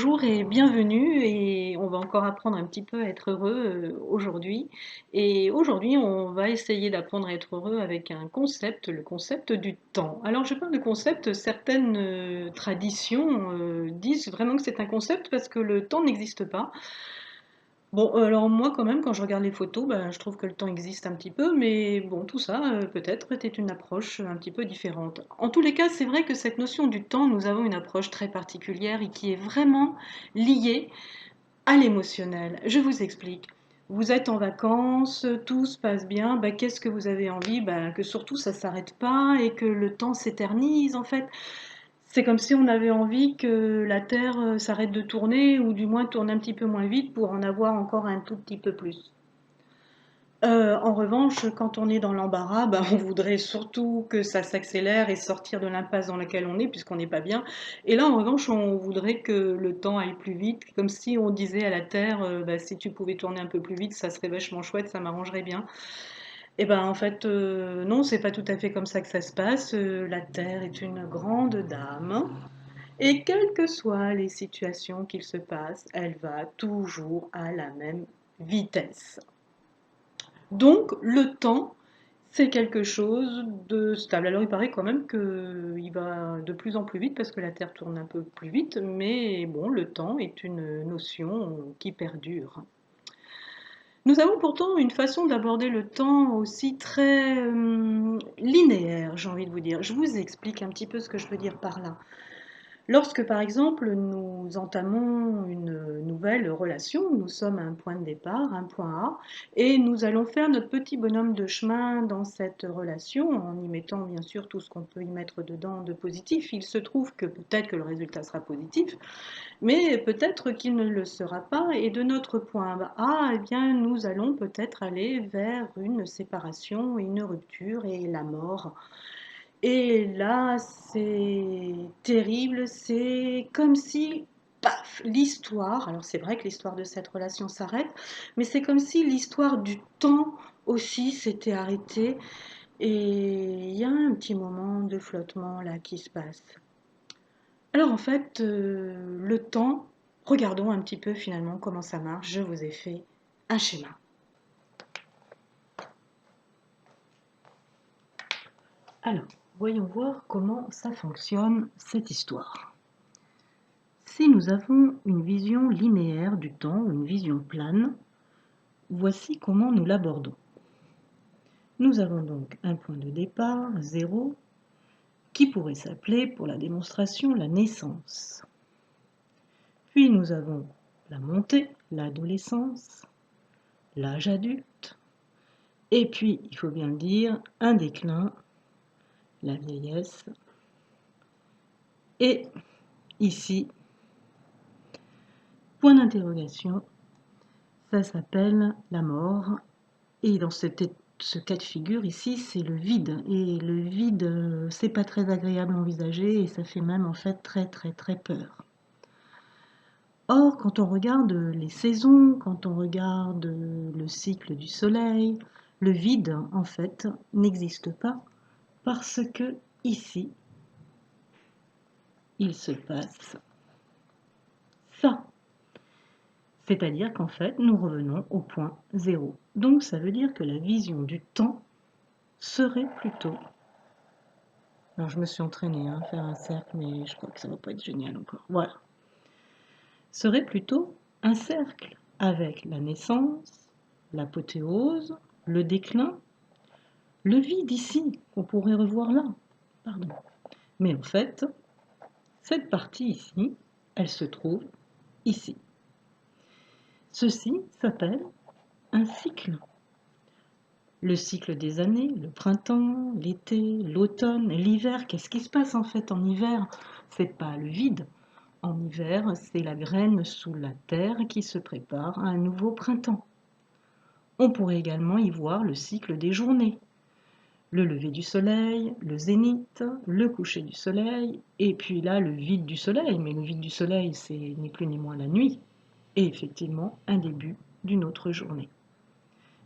Bonjour et bienvenue et on va encore apprendre un petit peu à être heureux aujourd'hui. Et aujourd'hui, on va essayer d'apprendre à être heureux avec un concept, le concept du temps. Alors, je parle de concept, certaines traditions disent vraiment que c'est un concept parce que le temps n'existe pas. Bon, alors moi quand même, quand je regarde les photos, ben, je trouve que le temps existe un petit peu, mais bon, tout ça, peut-être était une approche un petit peu différente. En tous les cas, c'est vrai que cette notion du temps, nous avons une approche très particulière et qui est vraiment liée à l'émotionnel. Je vous explique. Vous êtes en vacances, tout se passe bien, ben, qu'est-ce que vous avez envie? Ben, que surtout ça s'arrête pas et que le temps s'éternise en fait. C'est comme si on avait envie que la Terre s'arrête de tourner ou du moins tourne un petit peu moins vite pour en avoir encore un tout petit peu plus. En revanche, quand on est dans l'embarras, ben, on voudrait surtout que ça s'accélère et sortir de l'impasse dans laquelle on est puisqu'on n'est pas bien. Et là, en revanche, on voudrait que le temps aille plus vite, comme si on disait à la Terre, bah, si tu pouvais tourner un peu plus vite, ça serait vachement chouette, ça m'arrangerait bien. Et ben en fait, non, c'est pas tout à fait comme ça que ça se passe. La Terre est une grande dame. Et quelles que soient les situations qu'il se passe, elle va toujours à la même vitesse. Donc le temps, c'est quelque chose de stable. Alors il paraît quand même qu'il va de plus en plus vite parce que la Terre tourne un peu plus vite, mais bon, le temps est une notion qui perdure. Nous avons pourtant une façon d'aborder le temps aussi très linéaire, j'ai envie de vous dire. Je vous explique un petit peu ce que je veux dire par là. Lorsque, par exemple, nous entamons une nouvelle relation, nous sommes à un point de départ, un point A, et nous allons faire notre petit bonhomme de chemin dans cette relation, en y mettant bien sûr tout ce qu'on peut y mettre dedans de positif. Il se trouve que peut-être que le résultat sera positif, mais peut-être qu'il ne le sera pas, et de notre point A, eh bien, nous allons peut-être aller vers une séparation, une rupture et la mort. Et là, c'est terrible, c'est comme si, paf, l'histoire, alors c'est vrai que l'histoire de cette relation s'arrête, mais c'est comme si l'histoire du temps aussi s'était arrêtée et il y a un petit moment de flottement là qui se passe. Alors en fait, le temps, regardons un petit peu finalement comment ça marche, je vous ai fait un schéma. Alors, voyons voir comment ça fonctionne cette histoire. Si nous avons une vision linéaire du temps ou une vision plane, voici comment nous l'abordons. Nous avons donc un point de départ, 0, qui pourrait s'appeler pour la démonstration la naissance. Puis nous avons la montée, l'adolescence, l'âge adulte, et puis, il faut bien le dire, un déclin, la vieillesse, et ici, point d'interrogation, ça s'appelle la mort. Et dans ce cas de figure ici, c'est le vide. Et le vide, c'est pas très agréable à envisager et ça fait même en fait très très très peur. Or, quand on regarde les saisons, quand on regarde le cycle du soleil, le vide en fait n'existe pas parce que ici, il se passe ça. C'est-à-dire qu'en fait, nous revenons au point 0. Donc ça veut dire que la vision du temps serait plutôt... Alors je me suis entraînée à faire un cercle, mais je crois que ça va pas être génial encore. Voilà. Serait plutôt un cercle avec la naissance, l'apothéose, le déclin, le vide ici, qu'on pourrait revoir là. Pardon. Mais en fait, cette partie ici, elle se trouve ici. Ceci s'appelle un cycle. Le cycle des années, le printemps, l'été, l'automne, l'hiver. Qu'est-ce qui se passe en fait en hiver? C'est pas le vide. En hiver, c'est la graine sous la terre qui se prépare à un nouveau printemps. On pourrait également y voir le cycle des journées. Le lever du soleil, le zénith, le coucher du soleil, et puis là le vide du soleil. Mais le vide du soleil, c'est ni plus ni moins la nuit. Et effectivement, un début d'une autre journée.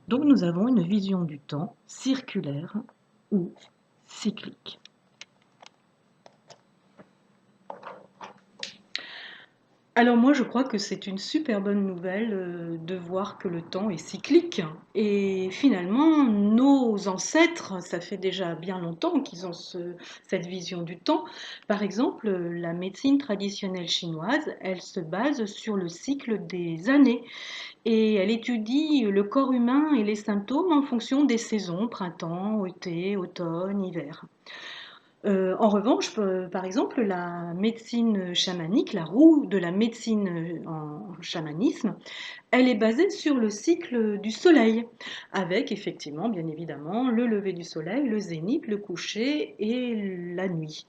Donc nous avons une vision du temps circulaire ou cyclique. Alors moi, je crois que c'est une super bonne nouvelle de voir que le temps est cyclique. Et finalement, nos ancêtres, ça fait déjà bien longtemps qu'ils ont cette vision du temps. Par exemple, la médecine traditionnelle chinoise, elle se base sur le cycle des années et elle étudie le corps humain et les symptômes en fonction des saisons, printemps, été, automne, hiver. En revanche, par exemple, la médecine chamanique, la roue de la médecine en chamanisme, elle est basée sur le cycle du soleil, avec effectivement, bien évidemment, le lever du soleil, le zénith, le coucher et la nuit.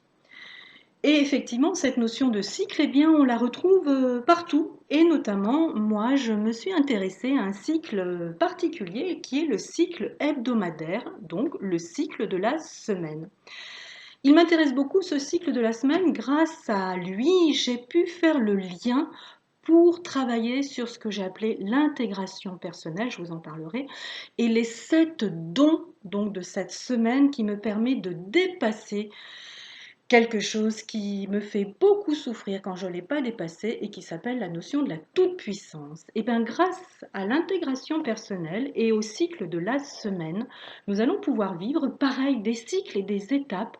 Et effectivement, cette notion de cycle, eh bien, on la retrouve partout. Et notamment, moi, je me suis intéressée à un cycle particulier qui est le cycle hebdomadaire, donc le cycle de la semaine. Il m'intéresse beaucoup ce cycle de la semaine. Grâce à lui, j'ai pu faire le lien pour travailler sur ce que j'ai appelé l'intégration personnelle, je vous en parlerai, et les 7 dons donc de cette semaine qui me permet de dépasser quelque chose qui me fait beaucoup souffrir quand je ne l'ai pas dépassé et qui s'appelle la notion de la toute-puissance. Et bien grâce à l'intégration personnelle et au cycle de la semaine, nous allons pouvoir vivre pareil des cycles et des étapes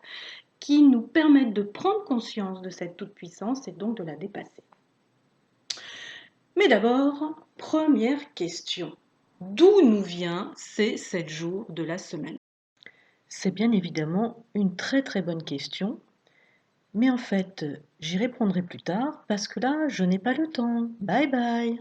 qui nous permettent de prendre conscience de cette toute-puissance et donc de la dépasser. Mais d'abord, première question. D'où nous vient ces 7 jours de la semaine? C'est bien évidemment une très très bonne question, mais en fait, j'y répondrai plus tard parce que là, je n'ai pas le temps. Bye bye!